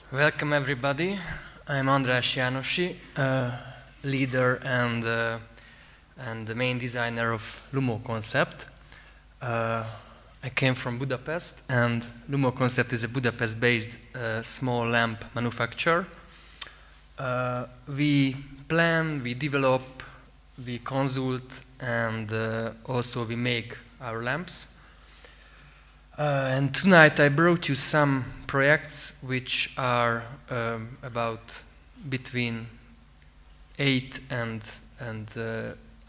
Welcome everybody. I'm András Jánosi, leader and the main designer of Lumo Concept. I came from Budapest, and Lumo Concept is a Budapest-based small lamp manufacturer. We plan, we develop, we consult, and also we make our lamps. And tonight I brought you some projects which are about between 8 and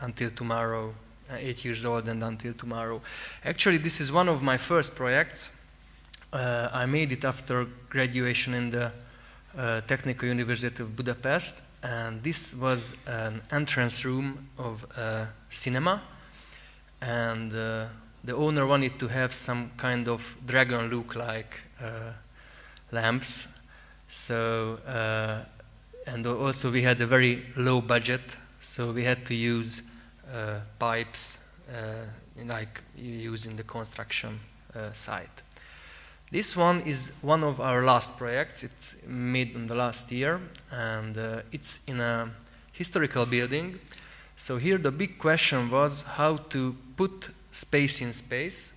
until tomorrow, 8 years old and until tomorrow. Actually, this is one of my first projects. I made it after graduation in the Technical University of Budapest, and this was an entrance room of a cinema, and the owner wanted to have some kind of dragon look-like lamps. So, and also we had a very low budget, so we had to use pipes like you use in the construction site. This one is one of our last projects. It's made in the last year, and it's in a historical building. So here the big question was how to put space in space.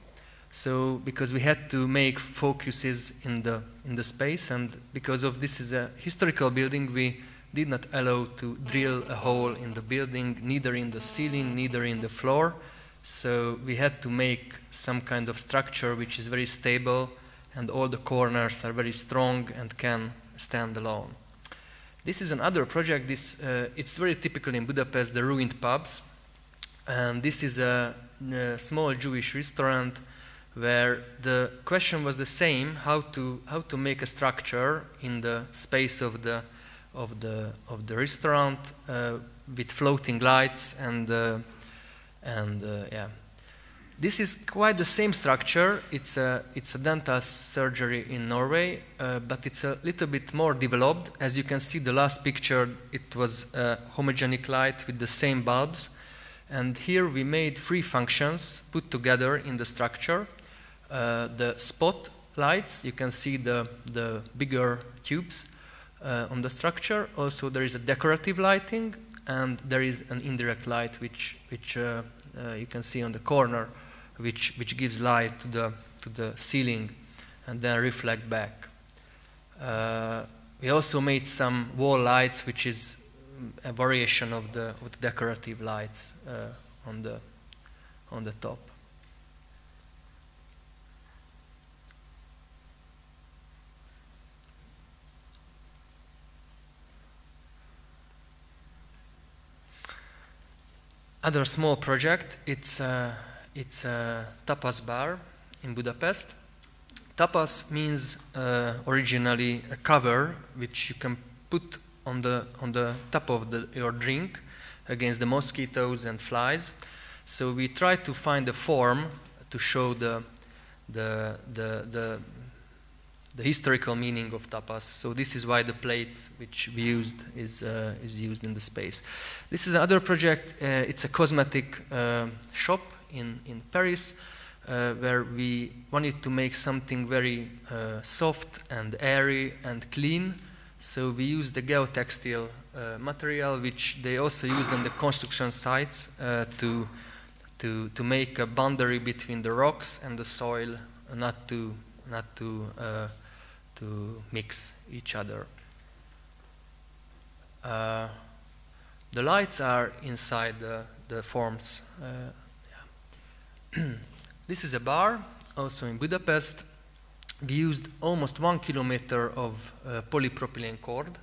So because we had to make focuses in the space, and because of this is a historical building, we did not allow to drill a hole in the building, neither in the ceiling, neither in the floor. So we had to make some kind of structure which is very stable, and all the corners are very strong and can stand alone. This is another project. It's very typical in Budapest, the ruined pubs. And this is a small Jewish restaurant where the question was the same: how to make a structure in the space of the restaurant with floating lights and yeah. This is quite the same structure. It's a dental surgery in Norway, but it's a little bit more developed. As you can see, the last picture, it was a homogenic light with the same bulbs. And here we made 3 functions put together in the structure. The spot lights, you can see the bigger tubes on the structure. Also there is a decorative lighting, and there is an indirect light which you can see on the corner, which gives light to the ceiling and then reflect back. We also made some wall lights, which is a variation of the decorative lights on the top. Other small project. It's a tapas bar in Budapest. Tapas means originally a cover which you can put on the top of your drink against the mosquitoes and flies. So we try to find a form to show the historical meaning of tapas. So this is why the plates which we used is used in the space. This is another project. It's a cosmetic shop in Paris where we wanted to make something very soft and airy and clean. So we used the geotextile material, which they also use on the construction sites to make a boundary between the rocks and the soil, not to mix each other. The lights are inside the forms. Yeah. This is a bar, also in Budapest. We used almost 1 kilometer of polypropylene cord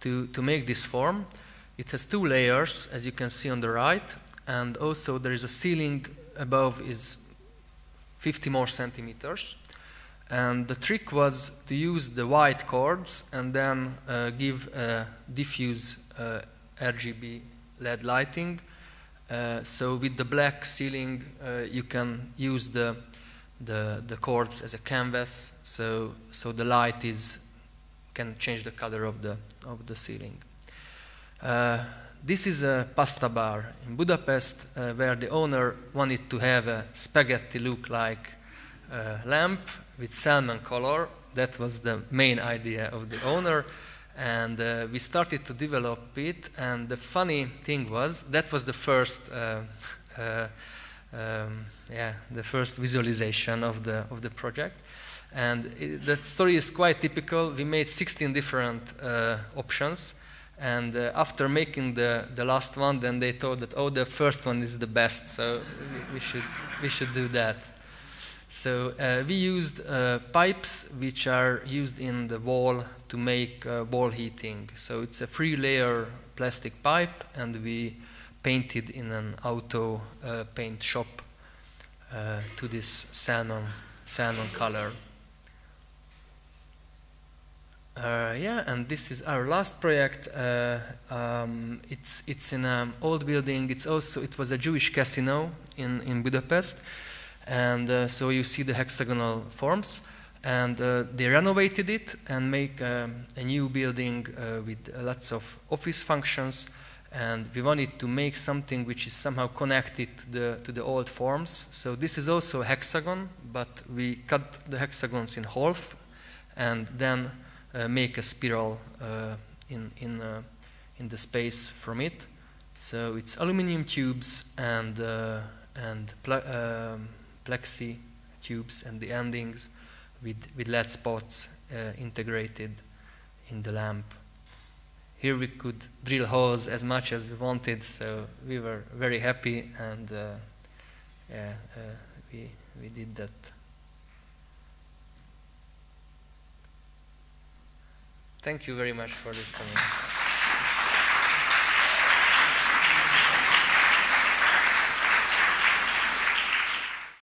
to make this form. It has 2 layers, as you can see on the right, and also there is a ceiling above is 50 more centimeters. And the trick was to use the white cords and then give diffuse RGB LED lighting. So with the black ceiling, you can use the cords as a canvas, so the light can change the color of the ceiling. This is a pasta bar in Budapest where the owner wanted to have a spaghetti look-like lamp with salmon color, that was the main idea of the owner. And we started to develop it, and the funny thing was that was the first, the first visualization of the project. And the story is quite typical. We made 16 different options, and after making the last one, then they thought that the first one is the best, so we should do that. So we used pipes which are used in the wall to make wall heating. So it's a 3-layer plastic pipe, and we painted in an auto paint shop to this salmon color. And this is our last project. It's in an old building. It was a Jewish casino in Budapest. And so you see the hexagonal forms, and they renovated it and make a new building with lots of office functions. And we wanted to make something which is somehow connected to the old forms. So this is also a hexagon, but we cut the hexagons in half, and then make a spiral in the space from it. So it's aluminum tubes and plexi tubes, and the endings with LED spots integrated in the lamp. Here we could drill holes as much as we wanted, so we were very happy, and we did that. Thank you very much for listening.